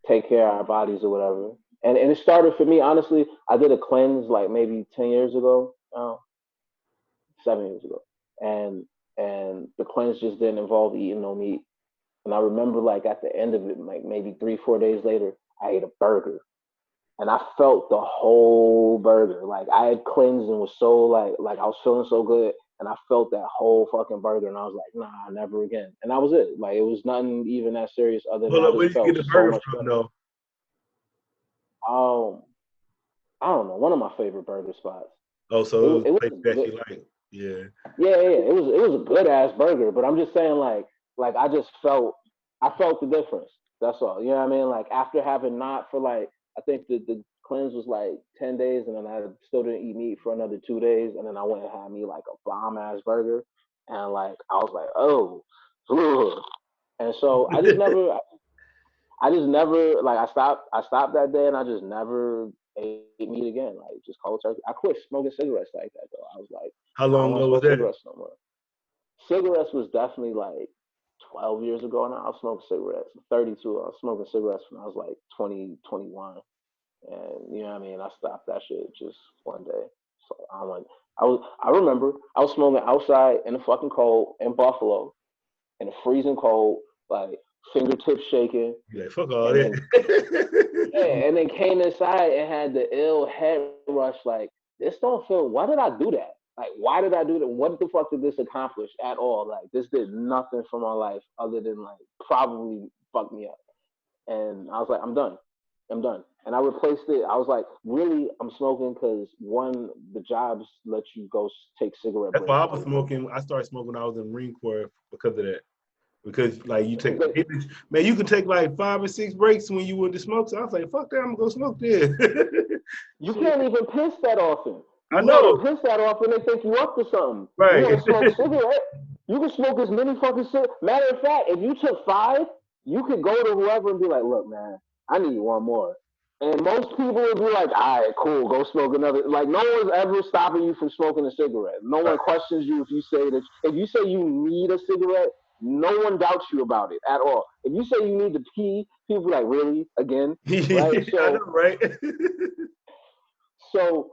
[SPEAKER 3] take care of our bodies or whatever. And it started for me, honestly. I did a cleanse like maybe 10 years ago, 7 years ago, and the cleanse just didn't involve eating no meat. And I remember, like, at the end of it, like maybe 3-4 days later, I ate a burger, and I felt the whole burger. Like, I had cleansed and was so like I was feeling so good, and I felt that whole fucking burger, and I was like, nah, never again. And that was it. Like, it was nothing even that serious, other than I
[SPEAKER 7] Where
[SPEAKER 3] just
[SPEAKER 7] did you
[SPEAKER 3] felt
[SPEAKER 7] get the
[SPEAKER 3] so
[SPEAKER 7] burger
[SPEAKER 3] much
[SPEAKER 7] from,
[SPEAKER 3] better.
[SPEAKER 7] though?
[SPEAKER 3] I don't know, one of my favorite burger spots.
[SPEAKER 7] Oh, so it was
[SPEAKER 3] a
[SPEAKER 7] a place that
[SPEAKER 3] good,
[SPEAKER 7] you like. Yeah.
[SPEAKER 3] yeah. It was a good ass burger, but I'm just saying, like I just I felt the difference. That's all. You know what I mean? Like, after having not for like, I think the cleanse was like 10 days, and then I still didn't eat meat for another 2 days, and then I went and had me like a bomb ass burger, and like I was like, oh, ugh. And so I just never, like, I stopped that day, and I just never ate meat again. Like, just cold turkey. I quit smoking cigarettes like that, though. I was like,
[SPEAKER 7] How
[SPEAKER 3] I don't
[SPEAKER 7] long
[SPEAKER 3] want to
[SPEAKER 7] ago was
[SPEAKER 3] smoke
[SPEAKER 7] that?
[SPEAKER 3] cigarettes no more. Cigarettes was definitely like 12 years ago now. I was smoking cigarettes. I'm 32. I was smoking cigarettes when I was like 20, 21. And you know what I mean? I stopped that shit just one day. So I remember I was smoking outside in the fucking cold in Buffalo, in the freezing cold, like fingertips shaking.
[SPEAKER 7] You're like, fuck all
[SPEAKER 3] And
[SPEAKER 7] that.
[SPEAKER 3] yeah, and then came inside and had the ill head rush. Like, this don't feel. Why did I do that? Like, why did I do that? What the fuck did this accomplish at all? Like, this did nothing for my life other than like probably fuck me up. And I was like, I'm done. I'm done. And I replaced it. I was like, really, I'm smoking because one, the jobs let you go take cigarette
[SPEAKER 7] That's
[SPEAKER 3] breaks.
[SPEAKER 7] why I was smoking. I started smoking when I was in the Marine Corps because of that. Because like you take, man, you could take like 5 or 6 breaks when you went to smoke. So I was like, fuck that, I'm gonna go smoke this.
[SPEAKER 3] You can't even piss that often.
[SPEAKER 7] I
[SPEAKER 3] You
[SPEAKER 7] know.
[SPEAKER 3] gotta piss that often, they think you up to something.
[SPEAKER 7] Right.
[SPEAKER 3] You gonna smoke cigarette? You can smoke as many fucking cigarettes. Matter of fact, if you took 5, you could go to whoever and be like, look, man, I need one more. And most people would be like, all right, cool, go smoke another. Like, no one's ever stopping you from smoking a cigarette. No one questions you if you say that. If you say you need a cigarette, no one doubts you about it at all. If you say you need to pee, people be like, really? Again? Right? So,
[SPEAKER 7] I know, right?
[SPEAKER 3] so,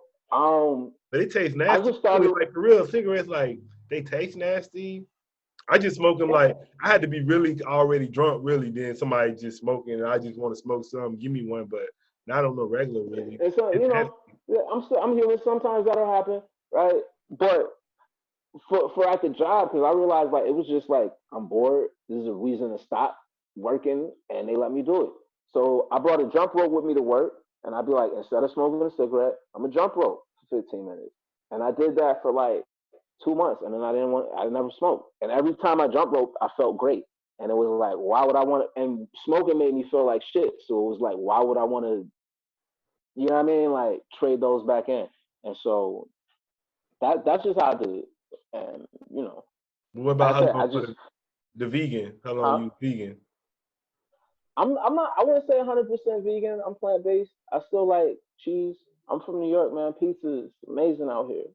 [SPEAKER 7] but it tastes
[SPEAKER 3] I
[SPEAKER 7] nasty.
[SPEAKER 3] just started.
[SPEAKER 7] Like for real, cigarettes, like they taste nasty. I just smoke them like I had to be really already drunk, really. Then somebody just smoking, and I just want to smoke some. Give me one, but not on the regular, really.
[SPEAKER 3] And so, you know, yeah, I'm human. Sometimes that'll happen, right? But for at the job, because I realized like it was just like I'm bored. This is a reason to stop working, and they let me do it. So I brought a jump rope with me to work, and I'd be like, instead of smoking a cigarette, I'm a jump rope for 15 minutes, and I did that for like 2 months, and then I never smoked, and every time I jump rope, I felt great, and it was like, why would I want to? And smoking made me feel like shit, so it was like, why would I want to? You know what I mean? Like trade those back in, and so that's just how I did it, and you know.
[SPEAKER 7] What
[SPEAKER 3] Like
[SPEAKER 7] about
[SPEAKER 3] I
[SPEAKER 7] how
[SPEAKER 3] said,
[SPEAKER 7] long
[SPEAKER 3] I
[SPEAKER 7] for
[SPEAKER 3] just,
[SPEAKER 7] the vegan? How long
[SPEAKER 3] huh?
[SPEAKER 7] you vegan?
[SPEAKER 3] I'm not. I wouldn't say 100% vegan. I'm plant based. I still like cheese. I'm from New York, man. Pizza is amazing out here.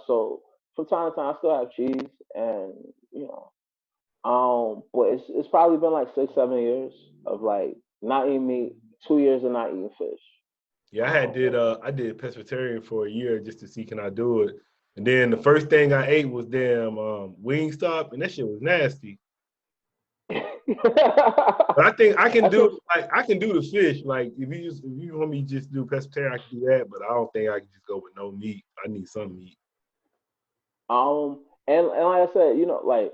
[SPEAKER 3] So from time to time, I still have cheese, and you know, but it's probably been like 6, 7 years of like not eating meat, 2 years of not eating fish.
[SPEAKER 7] Yeah, I did pescatarian for a year just to see can I do it. And then the first thing I ate was damn Wingstop, and that shit was nasty. But I think I can do the fish. Like if you want me to just do pescatarian, I can do that. But I don't think I can just go with no meat. I need some meat.
[SPEAKER 3] And like I said, you know, like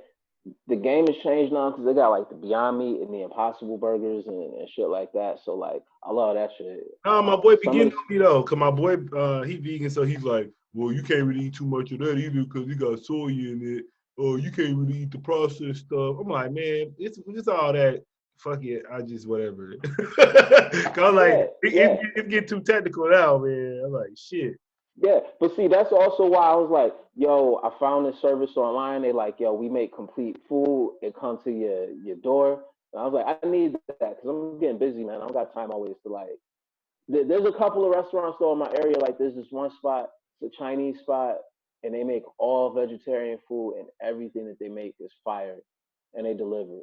[SPEAKER 3] the game has changed now because they got like the Beyond Meat and the Impossible Burgers and shit like that. So like I love that shit.
[SPEAKER 7] My boy
[SPEAKER 3] Some of
[SPEAKER 7] begin on me though, cause my boy he vegan, so he's like, well, you can't really eat too much of that either, cause it got soy in it. Or you can't really eat the processed stuff. I'm like, man, it's all that. Fuck it, I just whatever. Cause I'm like, it get too technical now, man. I'm like, shit.
[SPEAKER 3] Yeah, but see, that's also why I was like, yo, I found this service online. They like, yo, we make complete food. It comes to your door. And I was like, I need that because I'm getting busy, man. I don't got time always to like. There's a couple of restaurants though in my area. Like, there's this one spot, it's a Chinese spot, and they make all vegetarian food, and everything that they make is fire, and they deliver.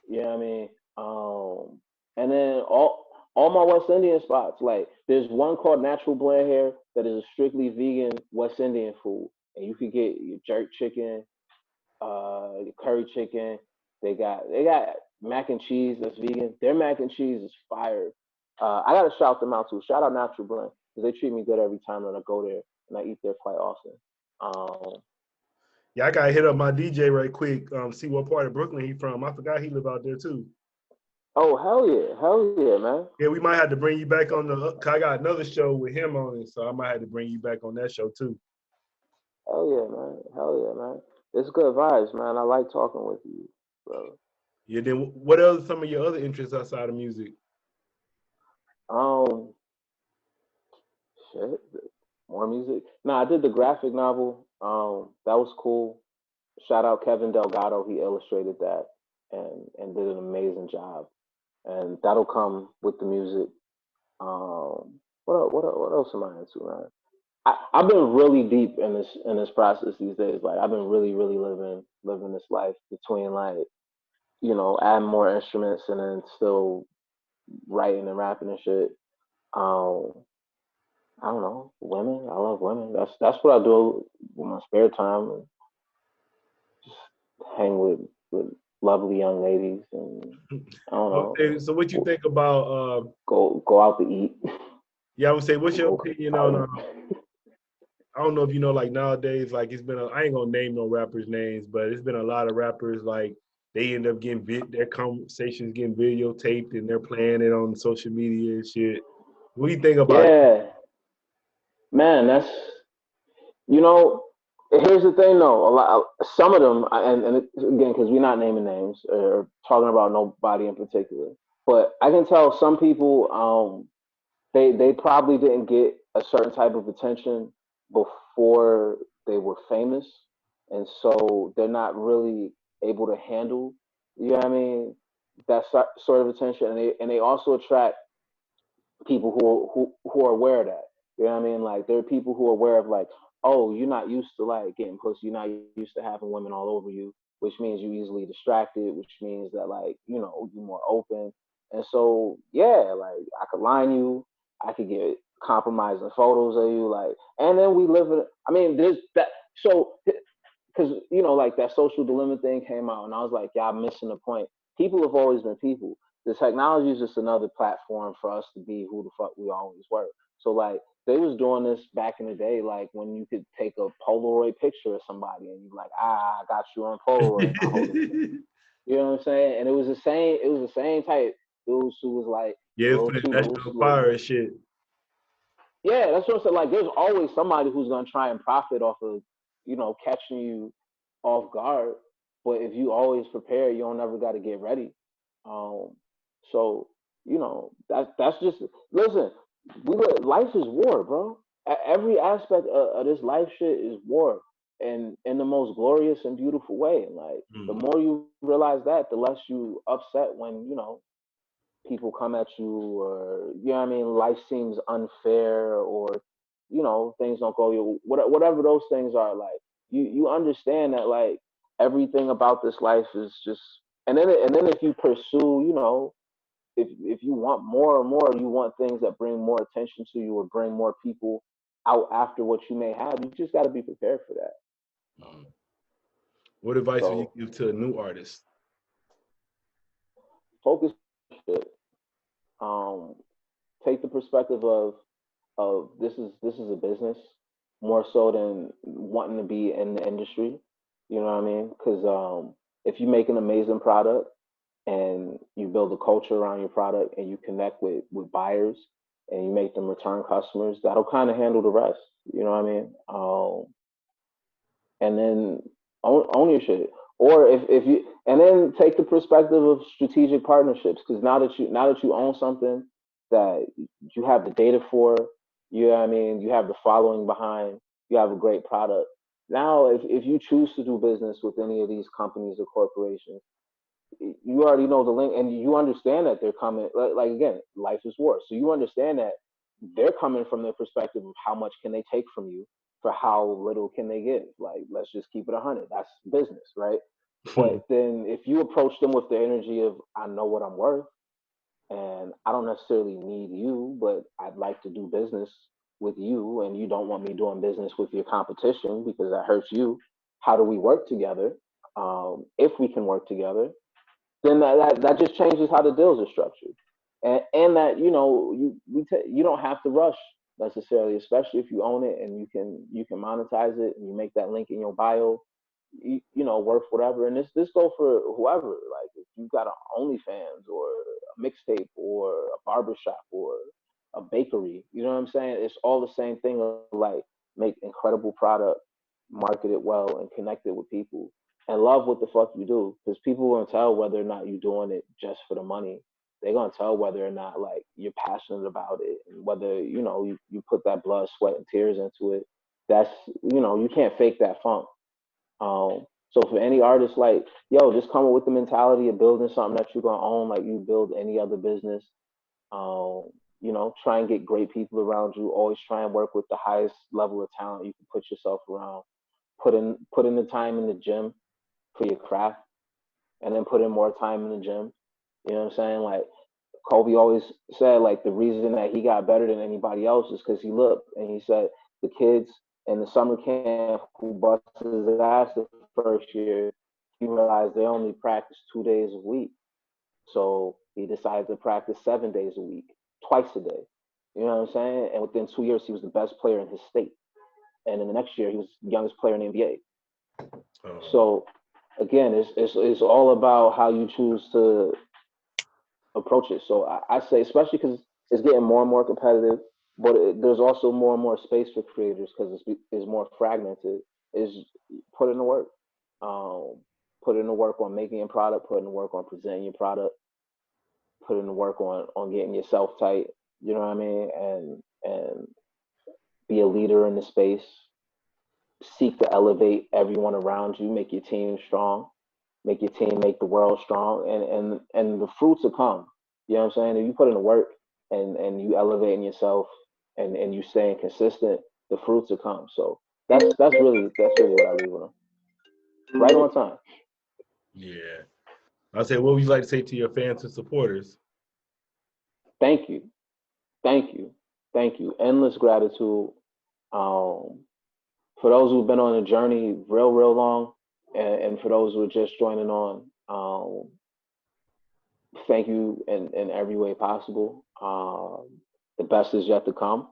[SPEAKER 3] You know what I mean? And then all my West Indian spots, like there's one called Natural Blend here that is a strictly vegan West Indian food, and you could get your jerk chicken, your curry chicken. They got mac and cheese that's vegan. Their mac and cheese is fire. I gotta shout them out too. Shout out Natural Blend because they treat me good every time that I go there, and I eat there quite often.
[SPEAKER 7] Yeah, I gotta hit up my DJ right quick. See what part of Brooklyn he from. I forgot he live out there too.
[SPEAKER 3] Oh hell yeah, man.
[SPEAKER 7] Yeah, we might have to bring you back on cause I got another show with him on it, so I might have to bring you back on that show too.
[SPEAKER 3] Hell yeah, man. It's good vibes, man. I like talking with you, bro.
[SPEAKER 7] Yeah, then what else some of your other interests outside of music?
[SPEAKER 3] Um, shit, more music. I did the graphic novel. That was cool. Shout out Kevin Delgado. He illustrated that and did an amazing job. And that'll come with the music. What else am I into, man? I've been really deep in this process these days. Like I've been really living this life between like adding more instruments and then still writing and rapping and shit. Um, I don't know, women. I love women. That's what I do with my spare time. And just hang with lovely young ladies, and I don't know.
[SPEAKER 7] Okay, so what you think about
[SPEAKER 3] go out to eat.
[SPEAKER 7] yeah, I would say, what's your opinion on
[SPEAKER 3] Silent.
[SPEAKER 7] I don't know if you know, like nowadays, like it's been I ain't gonna name no rappers' names, but it's been a lot of rappers like they end up getting their conversations getting videotaped and they're playing it on social media and shit. What do you think about it?
[SPEAKER 3] Yeah, man, that's you know. Here's the thing, though. Some of them, and again, because we're not naming names or talking about nobody in particular, but I can tell some people, they probably didn't get a certain type of attention before they were famous, and so they're not really able to handle, you know what I mean, that sort of attention, and they also attract people who are aware of that. You know what I mean? Like there are people who are aware of like, oh, you're not used to like getting pussy, you're not used to having women all over you, which means you're easily distracted, which means that like, you're more open. And so yeah, like I could line you, I could get compromising photos of you, like, and then we live in I mean, there's that so because like that social dilemma thing came out, and I was like, yeah, I'm missing the point. People have always been people. The technology is just another platform for us to be who the fuck we always were. So like they was doing this back in the day, like when you could take a Polaroid picture of somebody and you like, I got you on Polaroid. Now hold on. You know what I'm saying? And it was the same. It was the same type dudes who was like
[SPEAKER 7] Yeah,
[SPEAKER 3] a
[SPEAKER 7] it's
[SPEAKER 3] little
[SPEAKER 7] for the
[SPEAKER 3] too loose,
[SPEAKER 7] national
[SPEAKER 3] a little.
[SPEAKER 7] fire and shit.
[SPEAKER 3] Yeah, that's what I said. Like, there's always somebody who's gonna try and profit off of, catching you off guard. But if you always prepare, you don't never got to get ready. Um, so that's just listen. Life is war, bro. Every aspect of this life shit is war, and in the most glorious and beautiful way. And like, the more you realize that, the less you upset when people come at you, or you know what I mean, life seems unfair, or things don't go your whatever those things are. Like you understand that like everything about this life is just, and then if you pursue, if you want more and more, you want things that bring more attention to you or bring more people out after what you may have, you just got to be prepared for that.
[SPEAKER 7] What advice would you
[SPEAKER 3] So
[SPEAKER 7] give to a new artist?
[SPEAKER 3] focus shit. um Take the perspective of this is a business more so than wanting to be in the industry. You know what I mean? Because if you make an amazing product and you build a culture around your product and you connect with buyers and you make them return customers, that'll kind of handle the rest. You know what I mean? And then own your shit. Or if you and then take the perspective of strategic partnerships, because now that you own something that you have the data for, you know what I mean, you have the following behind, you have a great product. Now if you choose to do business with any of these companies or corporations, you already know the link, and you understand that they're coming, like again, life is war, so you understand that they're coming from the perspective of how much can they take from you for how little can they give. Like, let's just keep it 100. That's business, right? But then if you approach them with the energy of, I know what I'm worth, and I don't necessarily need you, but I'd like to do business with you, and you don't want me doing business with your competition because that hurts you. How do we work together? If we can work together, then that just changes how the deals are structured, and that you don't have to rush necessarily, especially if you own it and you can monetize it and you make that link in your bio, worth whatever. And this go for whoever. Like if you got an OnlyFans or a mixtape or a barbershop or a bakery, you know what I'm saying? It's all the same thing. Of like, make incredible product, market it well, and connect it with people, and love what the fuck you do, because people gonna tell whether or not you're doing it just for the money. They're gonna tell whether or not like you're passionate about it, and whether you put that blood, sweat, and tears into it. That's you can't fake that funk. So for any artist, like, yo, just come up with the mentality of building something that you're gonna own, like you build any other business. Um, try and get great people around you. Always try and work with the highest level of talent you can put yourself around. Put in the time in the gym for your craft, and then put in more time in the gym. You know what I'm saying? Like Kobe always said, like the reason that he got better than anybody else is because he looked, and he said the kids in the summer camp who busted his ass the first year, he realized they only practice 2 days a week. So he decided to practice 7 days a week, twice a day. You know what I'm saying? And within 2 years, he was the best player in his state. And in the next year, he was the youngest player in the NBA. So again, it's all about how you choose to approach it. So I say, especially because it's getting more and more competitive, but there's also more and more space for creators because it's more fragmented. Is put in the work, put in the work on making your product, put in the work on presenting your product, put in the work on getting yourself tight. You know what I mean? And be a leader in the space. Seek to elevate everyone around you. Make your team strong. Make your team make the world strong. And the fruits will come. You know what I'm saying? If you put in the work and you elevating yourself and you staying consistent, the fruits will come. So that's really what I leave with them. Right on time.
[SPEAKER 7] Yeah. I'll say, what would you like to say to your fans and supporters?
[SPEAKER 3] Thank you. Endless gratitude. For those who've been on a journey real long, and for those who are just joining on, thank you in every way possible. The best is yet to come.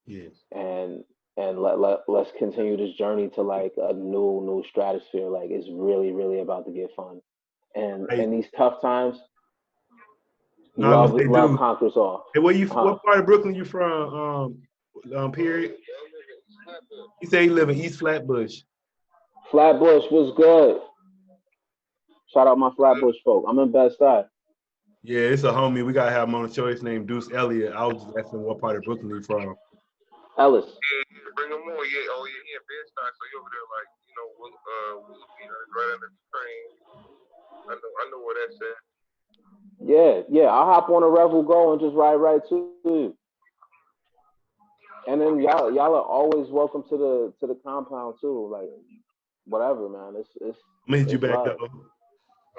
[SPEAKER 7] Yes.
[SPEAKER 3] And let's continue this journey to like a new stratosphere. Like it's really about to get fun. And in these tough times, love conquers all.
[SPEAKER 7] Hey, what part of Brooklyn you from? Period. He said he live in East Flatbush.
[SPEAKER 3] Flatbush was good. Shout out my Flatbush folk. I'm in Bed-Stuy.
[SPEAKER 7] Yeah, it's a homie. We gotta have him on the show. His name Deuce Ellis. I was just asking what part of Brooklyn he from.
[SPEAKER 3] Ellis.
[SPEAKER 8] Yeah, bring him on. Yeah, oh yeah, he in Bed-Stuy, so he over there like, you know, right under the train. I know where that's at.
[SPEAKER 3] Yeah. I'll hop on a Revel Go and just ride right to you. And then y'all are always welcome to the compound too. Like whatever, man. It's
[SPEAKER 7] I'm gonna hit you back
[SPEAKER 8] up. Oh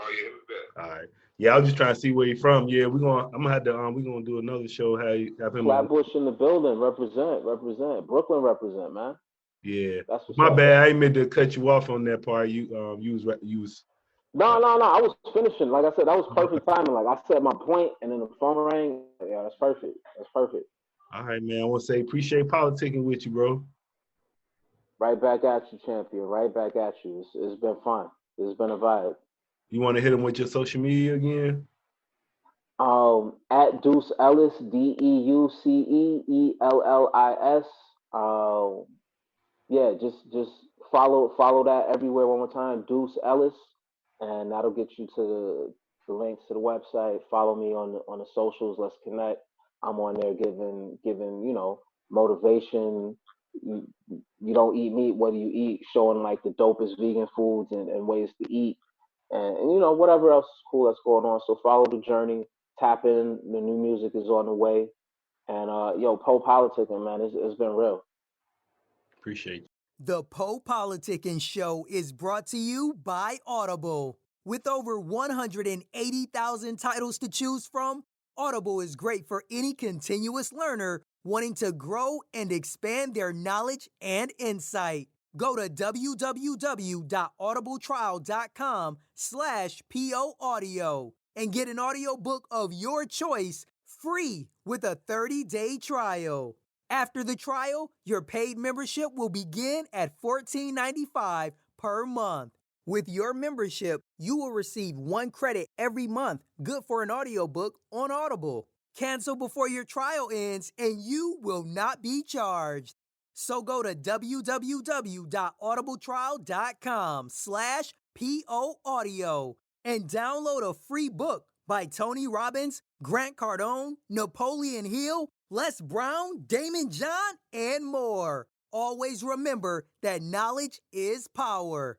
[SPEAKER 8] yeah,
[SPEAKER 7] all right. Yeah, I was just trying to see where you're from. Yeah, I'm gonna have to we're gonna do another show. Have him
[SPEAKER 3] Flatbush in the building. Represent. Brooklyn represent, man.
[SPEAKER 7] Yeah.
[SPEAKER 3] That's what's
[SPEAKER 7] my
[SPEAKER 3] up.
[SPEAKER 7] bad. I ain't meant to cut you off on that part. You was
[SPEAKER 3] No. I was finishing. Like I said, that was perfect timing. Like I said my point, and then the phone rang. Yeah, that's perfect.
[SPEAKER 7] All right, man. I want to say appreciate politicking with you, bro.
[SPEAKER 3] Right back at you, champion. Right back at you. It's been fun. It's been a vibe.
[SPEAKER 7] You want to hit him with your social media again?
[SPEAKER 3] At Deuce Ellis, DeuceEllis. Yeah, just follow that everywhere one more time, Deuce Ellis, and that'll get you to the links to the website. Follow me on the socials. Let's connect. I'm on there giving motivation. You don't eat meat. What do you eat? Showing like the dopest vegan foods and ways to eat, and whatever else is cool that's going on. So follow the journey. Tap in. The new music is on the way, and PoPolitickin, man, it's been real.
[SPEAKER 7] Appreciate you.
[SPEAKER 9] The PoPolitickin Show is brought to you by Audible. With over 180,000 titles to choose from, Audible is great for any continuous learner wanting to grow and expand their knowledge and insight. Go to www.audibletrial.com/POaudio and get an audiobook of your choice free with a 30-day trial. After the trial, your paid membership will begin at $14.95 per month. With your membership, you will receive 1 credit every month, good for an audiobook on Audible. Cancel before your trial ends and you will not be charged. So go to www.audibletrial.com/POaudio and download a free book by Tony Robbins, Grant Cardone, Napoleon Hill, Les Brown, Damon John, and more. Always remember that knowledge is power.